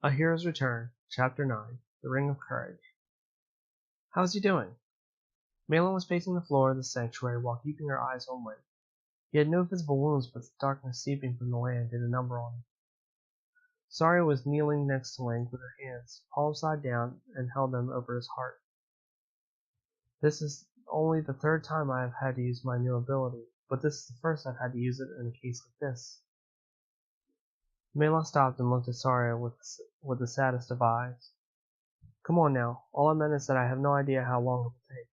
A Hero's Return, Chapter 9, The Ring of Courage. How's he doing? Malin was pacing the floor of the sanctuary while keeping her eyes on Link. He had no visible wounds, but the darkness seeping from the land did a number on him. Saria was kneeling next to Link with her hands, palms side down, and held them over his heart. This is only the third time I have had to use my new ability, but this is the first I've had to use it in a case like this. Malin stopped and looked at Saria with the saddest of eyes. Come on now, all I meant is that I have no idea how long it will take.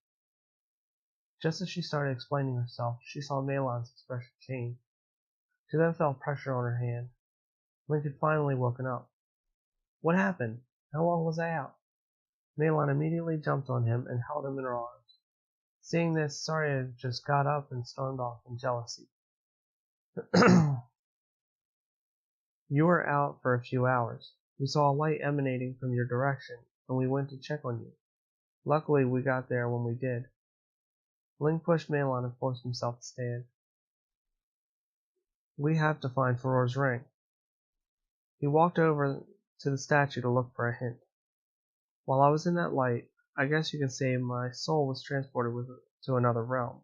Just as she started explaining herself, she saw Malin's expression change. She then felt pressure on her hand. Link had finally woken up. What happened? How long was I out? Malin immediately jumped on him and held him in her arms. Seeing this, Saria just got up and stormed off in jealousy. You were out for a few hours. We saw a light emanating from your direction, and we went to check on you. Luckily, we got there when we did. Link pushed Malin and forced himself to stand. We have to find Farore's ring. He walked over to the statue to look for a hint. While I was in that light, I guess you can say my soul was transported to another realm.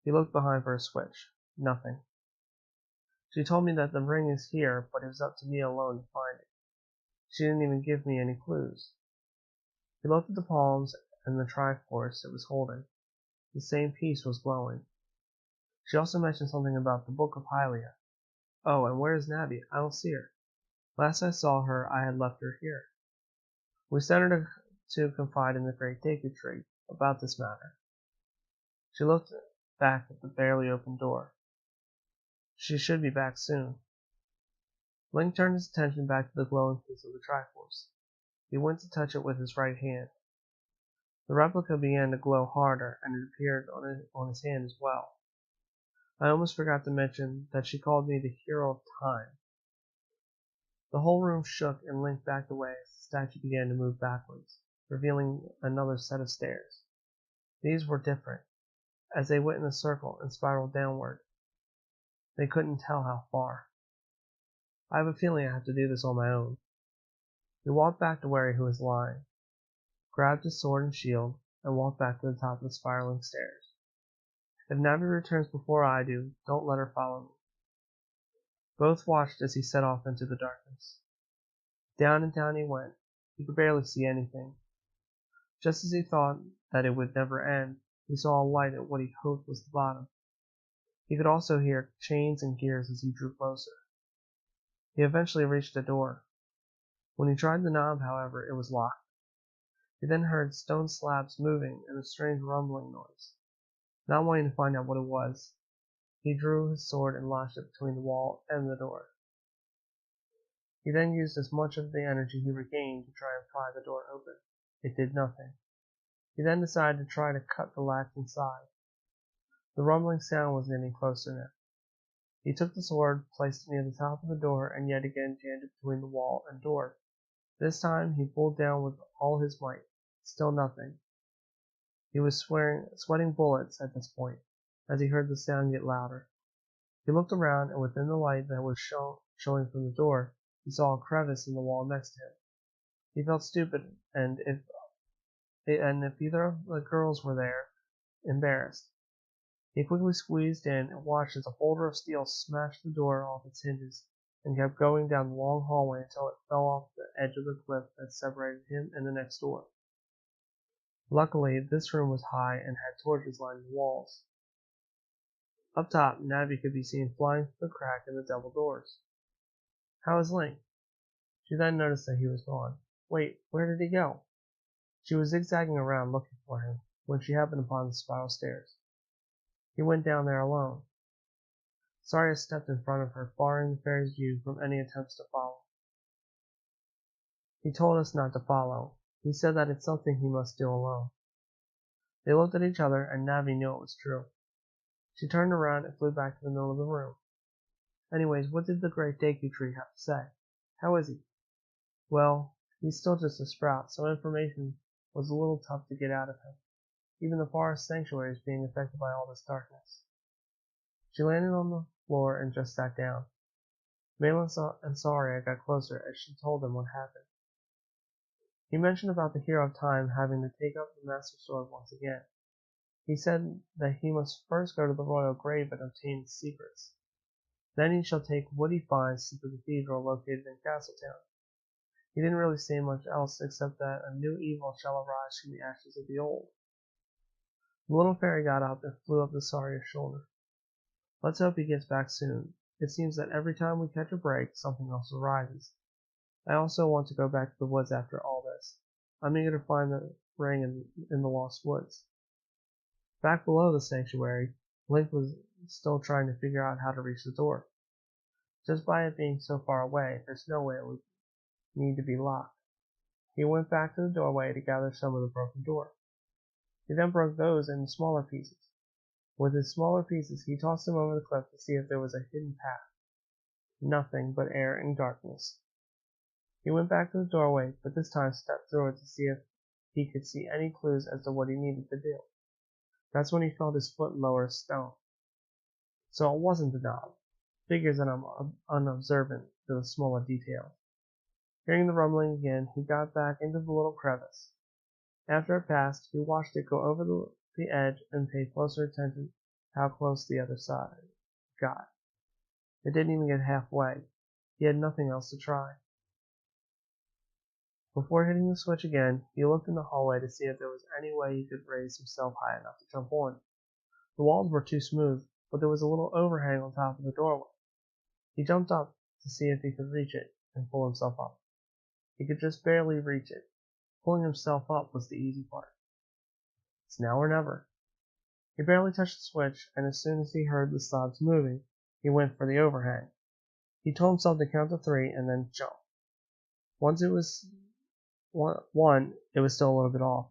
He looked behind for a switch. Nothing. She told me that the ring is here, but it was up to me alone to find it. She didn't even give me any clues. He looked at the palms and the Triforce it was holding. The same piece was glowing. She also mentioned something about the Book of Hylia. Oh, and where is Navi? I don't see her. Last I saw her, I had left her here. We sent her to confide in the great decay tree about this matter. She looked back at the barely opened door. She should be back soon. Link turned his attention back to the glowing piece of the Triforce. He went to touch it with his right hand. The replica began to glow harder, and it appeared on his hand as well. I almost forgot to mention that she called me the Hero of Time. The whole room shook, and Link backed away as the statue began to move backwards, revealing another set of stairs. These were different, as they went in a circle and spiraled downward. They couldn't tell how far. I have a feeling I have to do this on my own. He walked back to where he was lying, grabbed his sword and shield, and walked back to the top of the spiraling stairs. If Navi returns before I do, don't let her follow me. Both watched as he set off into the darkness. Down and down he went. He could barely see anything. Just as he thought that it would never end, he saw a light at what he hoped was the bottom. He could also hear chains and gears as he drew closer. He eventually reached a door. When he tried the knob, however, it was locked. He then heard stone slabs moving and a strange rumbling noise. Not wanting to find out what it was, he drew his sword and lodged it between the wall and the door. He then used as much of the energy he regained to try and pry the door open. It did nothing. He then decided to try to cut the latch inside. The rumbling sound was getting closer now. He took the sword, placed it near the top of the door, and yet again jammed it between the wall and door. This time he pulled down with all his might. Still nothing. He was sweating bullets at this point, as he heard the sound get louder. He looked around, and within the light that was showing from the door, he saw a crevice in the wall next to him. He felt stupid, and if either of the girls were there, embarrassed. He quickly squeezed in and watched as a boulder of steel smashed the door off its hinges and kept going down the long hallway until it fell off the edge of the cliff that separated him and the next door. Luckily, this room was high and had torches lining the walls. Up top, Navi could be seen flying through the crack in the double doors. How is Link? She then noticed that he was gone. Wait, where did he go? She was zigzagging around looking for him when she happened upon the spiral stairs. He went down there alone. Saria stepped in front of her, barring the fairy's view from any attempts to follow. He told us not to follow. He said that it's something he must do alone. They looked at each other, and Navi knew it was true. She turned around and flew back to the middle of the room. Anyways, what did the great decay tree have to say? How is he? Well, he's still just a sprout, so information was a little tough to get out of him. Even the forest sanctuary is being affected by all this darkness. She landed on the floor and just sat down. Malin and Saria got closer as she told him what happened. He mentioned about the Hero of Time having to take up the Master Sword once again. He said that he must first go to the royal grave and obtain its secrets. Then he shall take what he finds to the cathedral located in Castletown. He didn't really say much else except that a new evil shall arise from the ashes of the old. The little fairy got up and flew up to Saria's shoulder. Let's hope he gets back soon. It seems that every time we catch a break, something else arises. I also want to go back to the woods after all this. I'm eager to find the ring in the Lost Woods. Back below the sanctuary, Link was still trying to figure out how to reach the door. Just by it being so far away, there's no way it would need to be locked. He went back to the doorway to gather some of the broken door. He then broke those into smaller pieces. With his smaller pieces, he tossed them over the cliff to see if there was a hidden path. Nothing but air and darkness. He went back to the doorway, but this time stepped through it to see if he could see any clues as to what he needed to do. That's when he felt his foot lower a stone. So it wasn't the knob. Figures that I'm unobservant to the smaller details. Hearing the rumbling again, he got back into the little crevice. After it passed, he watched it go over the edge and paid closer attention to how close the other side got. It didn't even get halfway. He had nothing else to try. Before hitting the switch again, he looked in the hallway to see if there was any way he could raise himself high enough to jump on. The walls were too smooth, but there was a little overhang on top of the doorway. He jumped up to see if he could reach it and pull himself up. He could just barely reach it. Pulling himself up was the easy part. It's now or never. He barely touched the switch, and as soon as he heard the slabs moving, he went for the overhang. He told himself to count to 3 and then jump. Once it was 1, it was still a little bit off.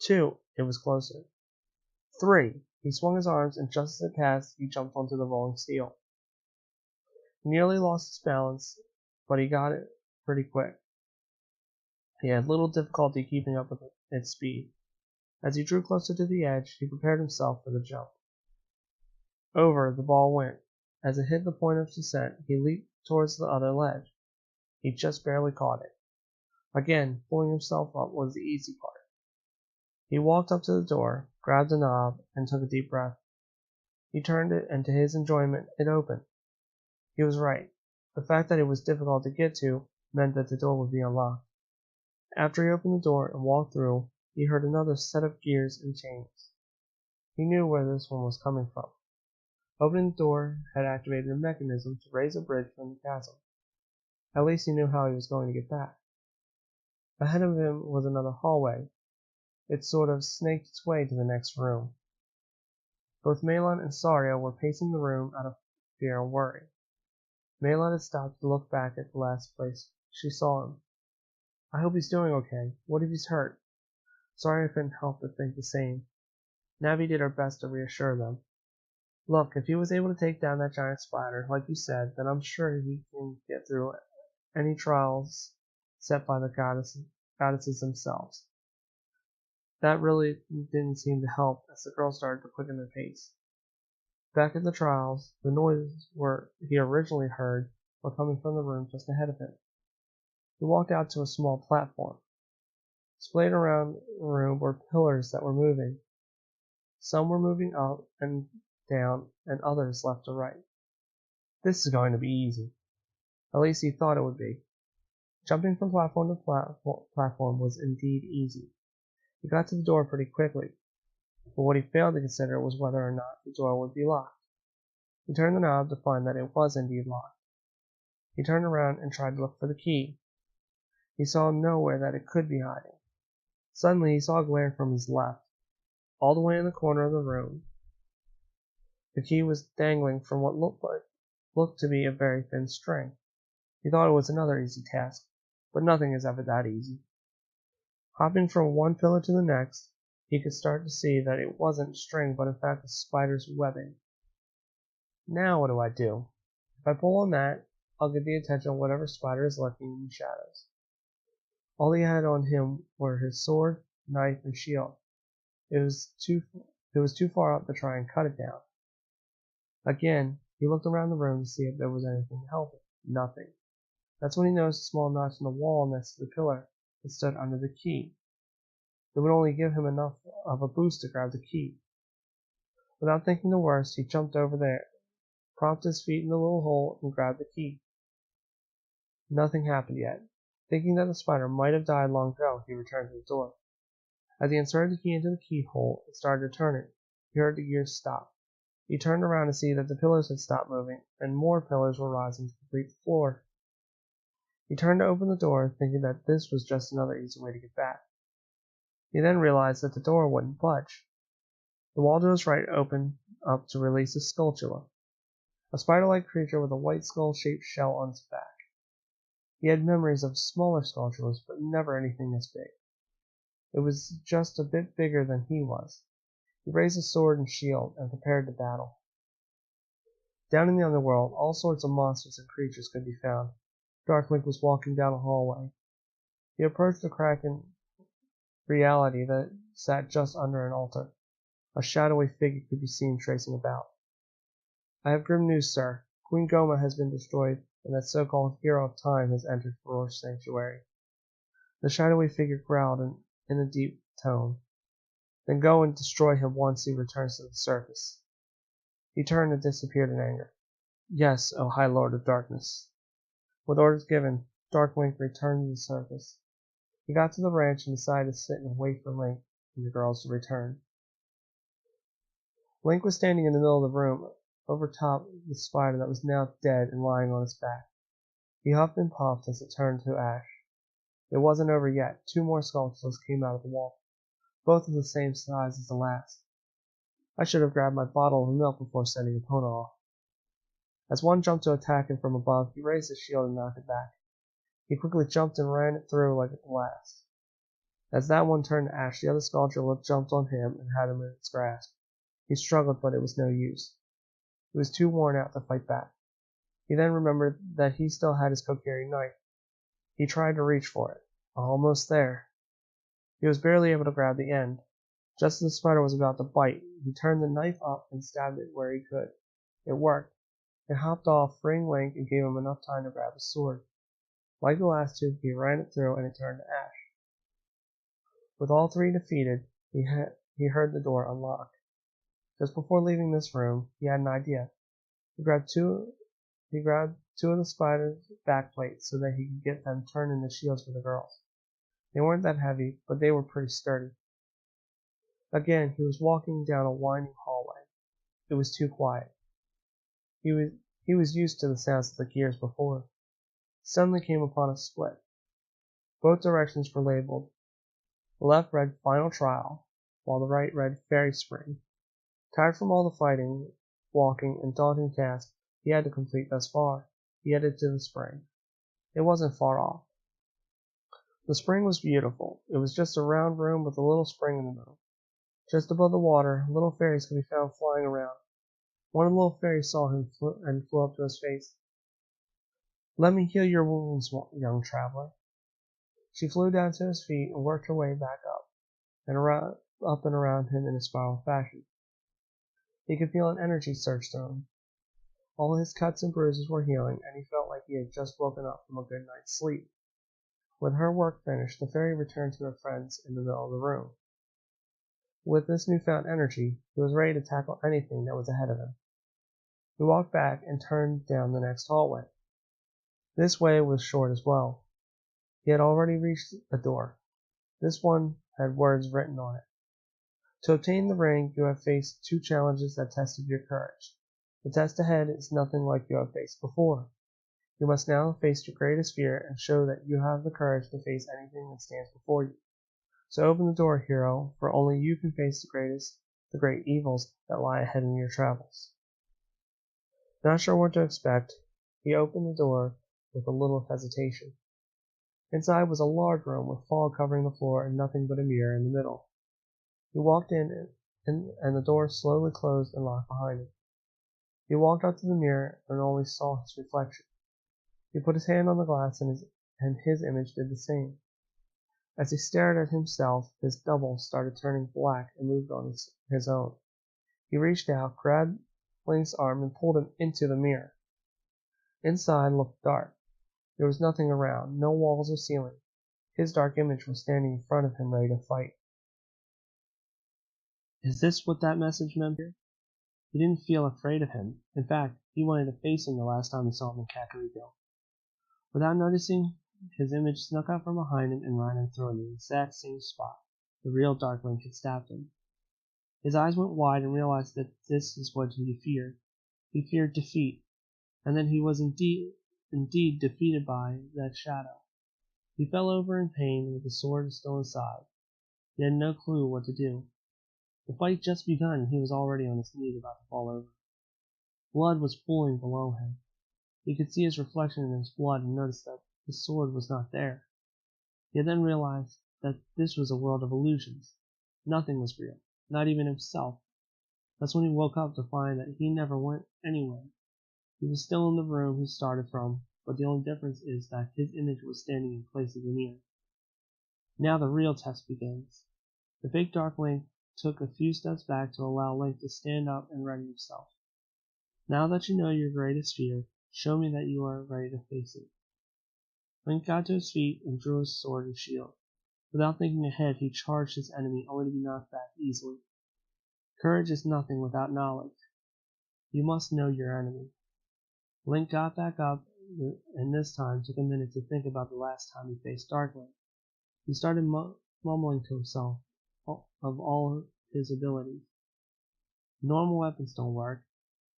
2, it was closer. 3, he swung his arms, and just as it passed, he jumped onto the rolling steel. He nearly lost his balance, but he got it pretty quick. He had little difficulty keeping up with its speed. As he drew closer to the edge, he prepared himself for the jump. Over the ball went. As it hit the point of descent, he leaped towards the other ledge. He just barely caught it. Again, pulling himself up was the easy part. He walked up to the door, grabbed a knob, and took a deep breath. He turned it, and to his enjoyment, it opened. He was right. The fact that it was difficult to get to meant that the door would be unlocked. After he opened the door and walked through, he heard another set of gears and chains. He knew where this one was coming from. Opening the door had activated a mechanism to raise a bridge from the chasm. At least he knew how he was going to get back. Ahead of him was another hallway. It sort of snaked its way to the next room. Both Malin and Saria were pacing the room out of fear and worry. Malin had stopped to look back at the last place she saw him. I hope he's doing okay. What if he's hurt? Saria couldn't help but think the same. Navi did her best to reassure them. Look, if he was able to take down that giant spider, like you said, then I'm sure he can get through any trials set by the goddesses themselves. That really didn't seem to help as the girl started to quicken their pace. Back at the trials, the noises he originally heard were coming from the room just ahead of him. He walked out to a small platform. Splayed around the room were pillars that were moving. Some were moving up and down, and others left to right. This is going to be easy. At least he thought it would be. Jumping from platform to platform was indeed easy. He got to the door pretty quickly, but what he failed to consider was whether or not the door would be locked. He turned the knob to find that it was indeed locked. He turned around and tried to look for the key. He saw nowhere that it could be hiding. Suddenly he saw a glare from his left, all the way in the corner of the room. The key was dangling from what looked to be a very thin string. He thought it was another easy task, but nothing is ever that easy. Hopping from one pillar to the next, he could start to see that it wasn't string, but in fact a spider's webbing. Now what do I do? If I pull on that, I'll get the attention of whatever spider is lurking in the shadows. All he had on him were his sword, knife, and shield. It was too far up to try and cut it down. Again, he looked around the room to see if there was anything Nothing. That's when he noticed a small notch in the wall next to the pillar that stood under the key. It would only give him enough of a boost to grab the key. Without thinking the worst, he jumped over there, propped his feet in the little hole, and grabbed the key. Nothing happened yet. Thinking that the spider might have died long ago, he returned to the door. As he inserted the key into the keyhole and started turning, he heard the gears stop. He turned around to see that the pillars had stopped moving, and more pillars were rising to complete the floor. He turned to open the door, thinking that this was just another easy way to get back. He then realized that the door wouldn't budge. The wall to his right opened up to release a skulltula, a spider-like creature with a white skull-shaped shell on its back. He had memories of smaller skulltulas, but never anything this big. It was just a bit bigger than he was. He raised his sword and shield and prepared to battle. Down in the underworld, all sorts of monsters and creatures could be found. Darkwing was walking down a hallway. He approached a crack in reality that sat just under an altar. A shadowy figure could be seen tracing about. "I have grim news, sir. Queen Goma has been destroyed, and that so-called hero of time has entered Forest Sanctuary." The shadowy figure growled in a deep tone. "Then go and destroy him once he returns to the surface." He turned and disappeared in anger. "Yes, O High Lord of Darkness." With orders given, Darkwing returned to the surface. He got to the ranch and decided to sit and wait for Link and the girls to return. Link was standing in the middle of the room, over top the spider that was now dead and lying on its back. He huffed and puffed as it turned to ash. It wasn't over yet. 2 more skulltulas came out of the wall, both of the same size as the last. I should have grabbed my bottle of milk before sending Epona off. As one jumped to attack him from above, he raised his shield and knocked it back. He quickly jumped and ran it through like a blast. As that one turned to ash, the other skulltula jumped on him and had him in its grasp. He struggled, but it was no use. He was too worn out to fight back. He then remembered that he still had his Kokiri knife. He tried to reach for it. Almost there. He was barely able to grab the end. Just as the spider was about to bite, he turned the knife up and stabbed it where he could. It worked. It hopped off, freeing Link, and gave him enough time to grab his sword. Like the last 2, he ran it through, and it turned to ash. With all 3 defeated, he heard the door unlock. Just before leaving this room, he had an idea. He grabbed two of the spider's back plates so that he could get them turned into shields for the girls. They weren't that heavy, but they were pretty sturdy. Again, he was walking down a winding hallway. It was too quiet. He was used to the sounds of the gears before. He suddenly came upon a split. Both directions were labeled. The left read Final Trial, while the right read Fairy Spring. Tired from all the fighting, walking, and daunting task he had to complete thus far, he headed to the spring. It wasn't far off. The spring was beautiful. It was just a round room with a little spring in the middle. Just above the water, little fairies could be found flying around. One of the little fairies saw him and flew up to his face. "Let me heal your wounds, young traveler." She flew down to his feet and worked her way back up and around him in a spiral fashion. He could feel an energy surge through him. All his cuts and bruises were healing, and he felt like he had just woken up from a good night's sleep. With her work finished, the fairy returned to her friends in the middle of the room. With this newfound energy, he was ready to tackle anything that was ahead of him. He walked back and turned down the next hallway. This way was short as well. He had already reached a door. This one had words written on it. To obtain the ring, you have faced 2 challenges that tested your courage. The test ahead is nothing like you have faced before. You must now face your greatest fear and show that you have the courage to face anything that stands before you. So open the door, hero, for only you can face the great evils that lie ahead in your travels. Not sure what to expect, he opened the door with a little hesitation. Inside was a large room with fog covering the floor and nothing but a mirror in the middle. He walked in and the door slowly closed and locked behind him. He walked up to the mirror and only saw his reflection. He put his hand on the glass and his image did the same. As he stared at himself, his double started turning black and moved on his own. He reached out, grabbed Link's arm, and pulled him into the mirror. Inside looked dark. There was nothing around, no walls or ceiling. His dark image was standing in front of him ready to fight. Is this what that message meant? He didn't feel afraid of him. In fact, he wanted to face him the last time he saw him in Kokiri. Without noticing, his image snuck out from behind him and ran him through in the exact same spot the real Dark Link had stabbed him. His eyes went wide and realized that this is what he feared. He feared defeat, and that he was indeed defeated by that shadow. He fell over in pain with the sword still inside. He had no clue what to do. The fight just begun and he was already on his knees about to fall over. Blood was pooling below him. He could see his reflection in his blood and noticed that his sword was not there. He then realized that this was a world of illusions. Nothing was real, not even himself. That's when he woke up to find that he never went anywhere. He was still in the room he started from, but the only difference is that his image was standing in place of the mirror. Now the real test begins. The fake Dark Link took a few steps back to allow Link to stand up and ready himself. Now that you know your greatest fear, show me that you are ready to face it. Link got to his feet and drew his sword and shield. Without thinking ahead, he charged his enemy only to be knocked back easily. Courage is nothing without knowledge. You must know your enemy. Link got back up and this time took a minute to think about the last time he faced Dark Link. He started mumbling to himself of all his abilities. Normal weapons don't work.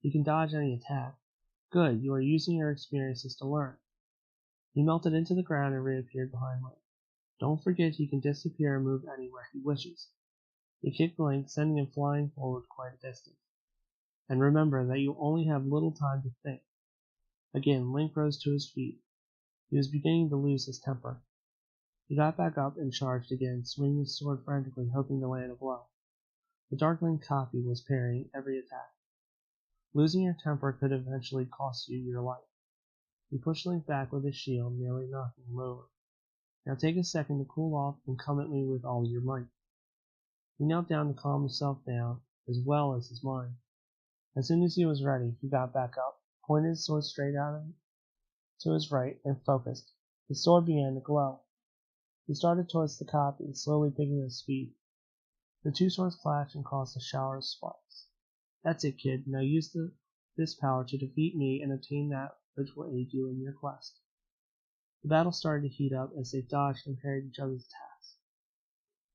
You can dodge any attack. Good, you are using your experiences to learn. He melted into the ground and reappeared behind Link. Don't forget he can disappear and move anywhere he wishes. He kicked Link, sending him flying forward quite a distance. And remember that you only have little time to think. Again, Link rose to his feet. He was beginning to lose his temper. He got back up and charged again, swinging his sword frantically, hoping to land a blow. The Dark Link copy was parrying every attack. Losing your temper could eventually cost you your life. He pushed Link back with his shield, nearly knocking him over. Now take a second to cool off and come at me with all your might. He knelt down to calm himself down, as well as his mind. As soon as he was ready, he got back up, pointed his sword straight out to his right, and focused. His sword began to glow. He started towards the copy, slowly picking up speed. The two swords clashed and caused a shower of sparks. That's it, kid. Now use this power to defeat me and obtain that which will aid you in your quest. The battle started to heat up as they dodged and parried each other's attacks.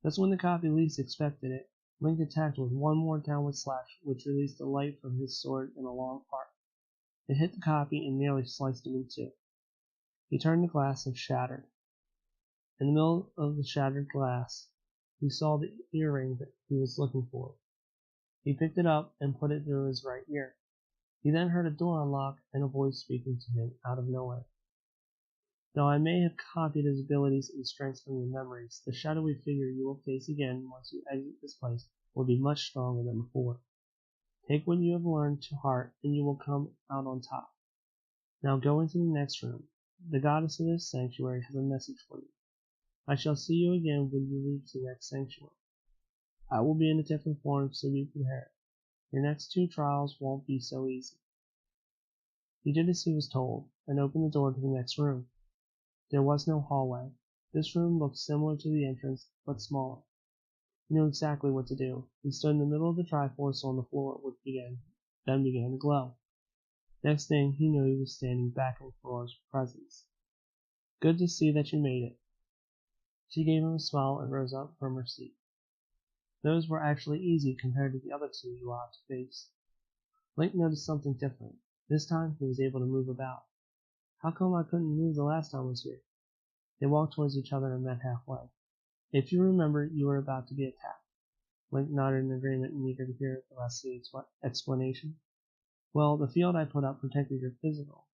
That's when the copy least expected it. Link attacked with one more downward slash, which released the light from his sword in a long arc. It hit the copy and nearly sliced him in two. He turned the glass and shattered. In the middle of the shattered glass, he saw the earring that he was looking for. He picked it up and put it through his right ear. He then heard a door unlock and a voice speaking to him out of nowhere. Though I may have copied his abilities and strengths from your memories, the shadowy figure you will face again once you exit this place will be much stronger than before. Take what you have learned to heart, and you will come out on top. Now go into the next room. The goddess of this sanctuary has a message for you. I shall see you again when you reach the next sanctuary. I will be in a different form, so be prepared. Your next two trials won't be so easy. He did as he was told, and opened the door to the next room. There was no hallway. This room looked similar to the entrance, but smaller. He knew exactly what to do. He stood in the middle of the Triforce on the floor, which began to glow. Next thing he knew, he was standing back in Flora's presence. Good to see that you made it. She gave him a smile and rose up from her seat. Those were actually easy compared to the other two you will have to face. Link noticed something different. This time he was able to move about. How come I couldn't move the last time I was here? They walked towards each other and met halfway. If you remember, you were about to be attacked. Link nodded in agreement and eager to hear the rest of the explanation. Well, the field I put up protected your physical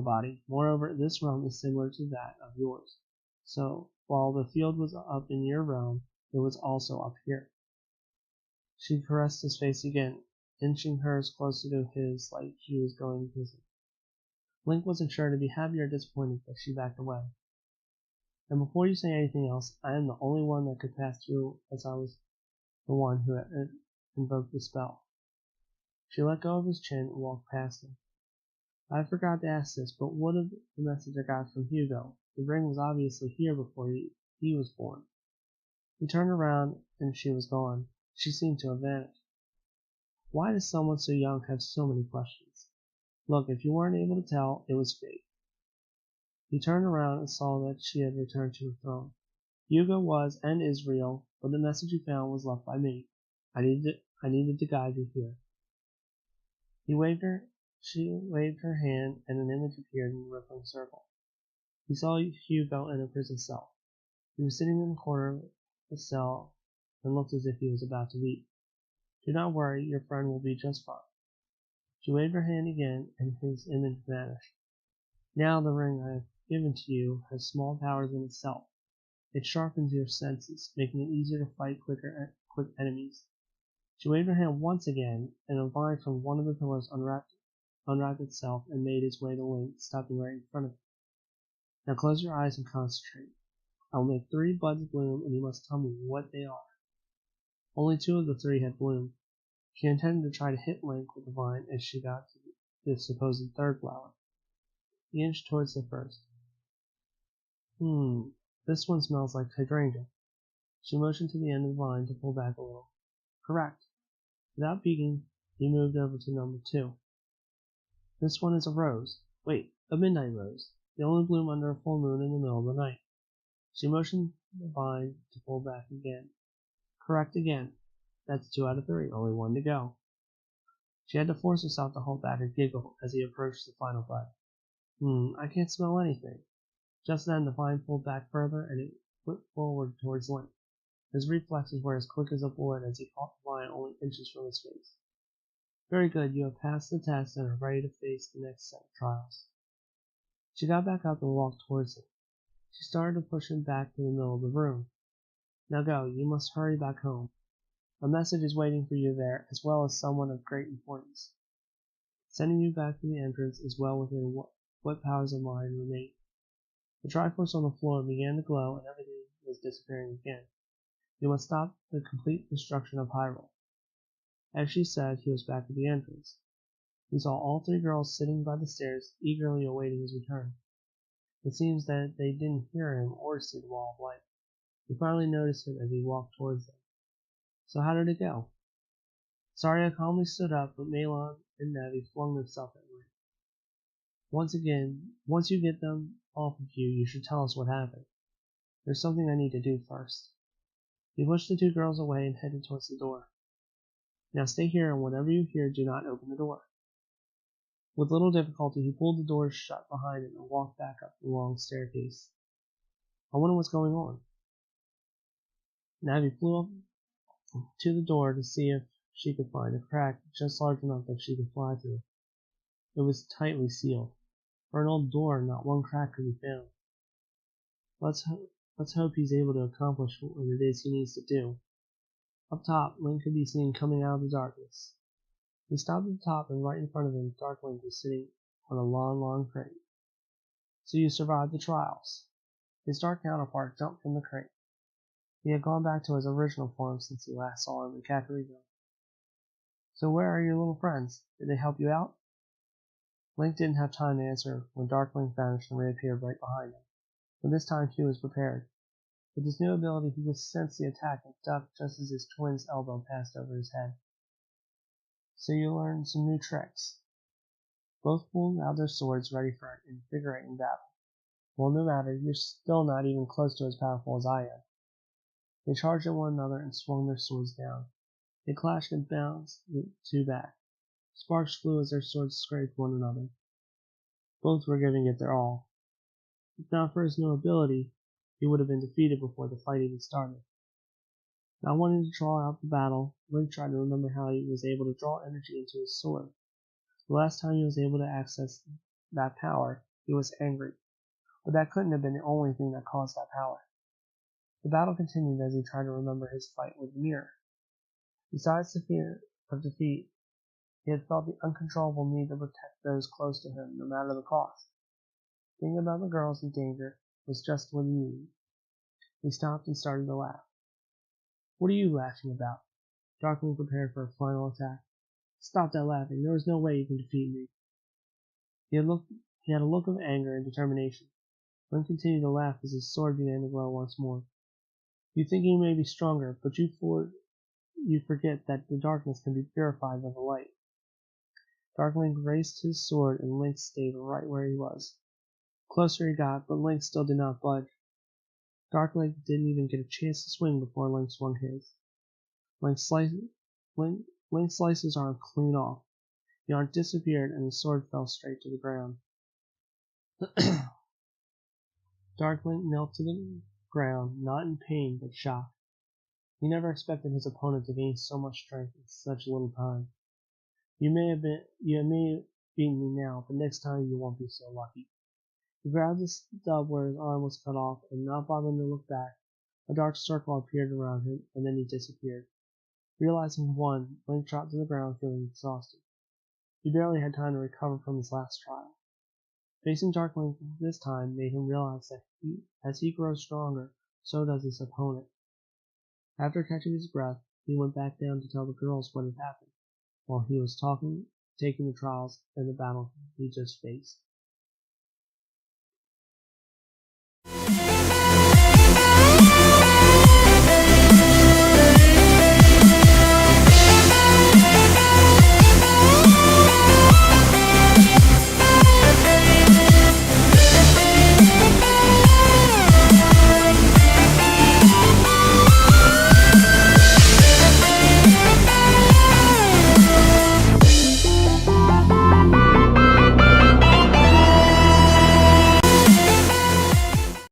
body. Moreover, this realm is similar to that of yours. So, while the field was up in your realm, it was also up here. She caressed his face again, inching hers closer to his like she was going to visit. Link wasn't sure to be happy or disappointed, but she backed away. And before you say anything else, I am the only one that could pass through, as I was the one who had invoked the spell. She let go of his chin and walked past him. I forgot to ask this, but what of the message I got from Hugo? The ring was obviously here before he was born. He turned around and she was gone. She seemed to have vanished. Why does someone so young have so many questions? Look, if you weren't able to tell, it was fate. He turned around and saw that she had returned to her throne. Hugo was and is real, but the message you found was left by me. I needed to guide you here. She waved her hand, and an image appeared in the rippling circle. He saw Hugo in a prison cell. He was sitting in the corner of the cell and looked as if he was about to weep. Do not worry, your friend will be just fine. She waved her hand again, and his image vanished. Now the ring I have given to you has small powers in itself. It sharpens your senses, making it easier to fight quick enemies. She waved her hand once again, and a vine from one of the pillars unwrapped itself and made its way to Link, stopping right in front of him. Now close your eyes and concentrate. I will make 3 buds bloom, and you must tell me what they are. Only 2 of the 3 had bloomed. She intended to try to hit Link with the vine as she got to the supposed 3rd flower. He inched towards the first. This one smells like hydrangea. She motioned to the end of the vine to pull back a little. Correct. Without peeking, he moved over to number 2. This one is a rose. Wait, a midnight rose. They only bloom under a full moon in the middle of the night. She motioned the vine to pull back again. Correct again. That's 2 out of 3, only 1 to go. She had to force herself to hold back a giggle as he approached the final bud. I can't smell anything. Just then the vine pulled back further and it whipped forward towards Link. His reflexes were as quick as a bullet as he caught the vine only inches from his face. Very good, you have passed the test and are ready to face the next set of trials. She got back up and walked towards him. She started to push him back to the middle of the room. Now go, you must hurry back home. A message is waiting for you there, as well as someone of great importance. Sending you back to the entrance is well within what powers of mine remain. The Triforce on the floor began to glow and everything was disappearing again. You must stop the complete destruction of Hyrule. As she said, he was back at the entrance. He saw all 3 girls sitting by the stairs, eagerly awaiting his return. It seems that they didn't hear him or see the wall of light. He finally noticed it as he walked towards them. So how did it go? Saria calmly stood up, but Malon and Navi flung themselves at Link. Once you get them off of you, you should tell us what happened. There's something I need to do first. He pushed the 2 girls away and headed towards the door. Now stay here, and whatever you hear, do not open the door. With little difficulty, he pulled the door shut behind him and walked back up the long staircase. I wonder what's going on. Navi flew up to the door to see if she could find a crack just large enough that she could fly through. It was tightly sealed. For an old door, not one crack could be found. Let's hope he's able to accomplish what it is he needs to do. Up top, Link could be seen coming out of the darkness. He stopped at the top, and right in front of him, Dark Link was sitting on a long crate. So you survived the trials. His dark counterpart jumped from the crate. He had gone back to his original form since he last saw him in Kokiri. So where are your little friends? Did they help you out? Link didn't have time to answer when Dark Link vanished and reappeared right behind him. But this time he was prepared. With his new ability, he could sense the attack and ducked just as his twin's elbow passed over his head. So you learned some new tricks. Both pulled out their swords ready for an invigorating battle. Well, no matter, you're still not even close to as powerful as I am. They charged at one another and swung their swords down. They clashed and bounced the 2 back. Sparks flew as their swords scraped one another. Both were giving it their all. If not for his new ability, he would have been defeated before the fight even started. Not wanting to draw out the battle, Link tried to remember how he was able to draw energy into his sword. The last time he was able to access that power, he was angry. But that couldn't have been the only thing that caused that power. The battle continued as he tried to remember his fight with the mirror. Besides the fear of defeat, he had felt the uncontrollable need to protect those close to him, no matter the cost. Thinking about the girls in danger was just what he needed. He stopped and started to laugh. What are you laughing about? Darkling prepared for a final attack. Stop that laughing. There is no way you can defeat me. He had a look of anger and determination. Link continued to laugh as his sword began to glow once more. You think you may be stronger, but you forget that the darkness can be purified by the light. Dark Link raised his sword and Link stayed right where he was. Closer he got, but Link still did not budge. Dark Link didn't even get a chance to swing before Link swung his. Link sliced his arm clean off. The arm disappeared and the sword fell straight to the ground. Dark Link knelt to the ground, not in pain but shocked. He never expected his opponent to gain so much strength in such little time. You may have beaten me now, but next time you won't be so lucky. He grabbed the stub where his arm was cut off, and not bothering to look back, a dark circle appeared around him, and then he disappeared. Realizing he won, Link dropped to the ground feeling exhausted. He barely had time to recover from his last trial. Facing Dark Link this time made him realize that as he grows stronger, so does his opponent. After catching his breath, he went back down to tell the girls what had happened, while he was taking the trials and the battle he just faced.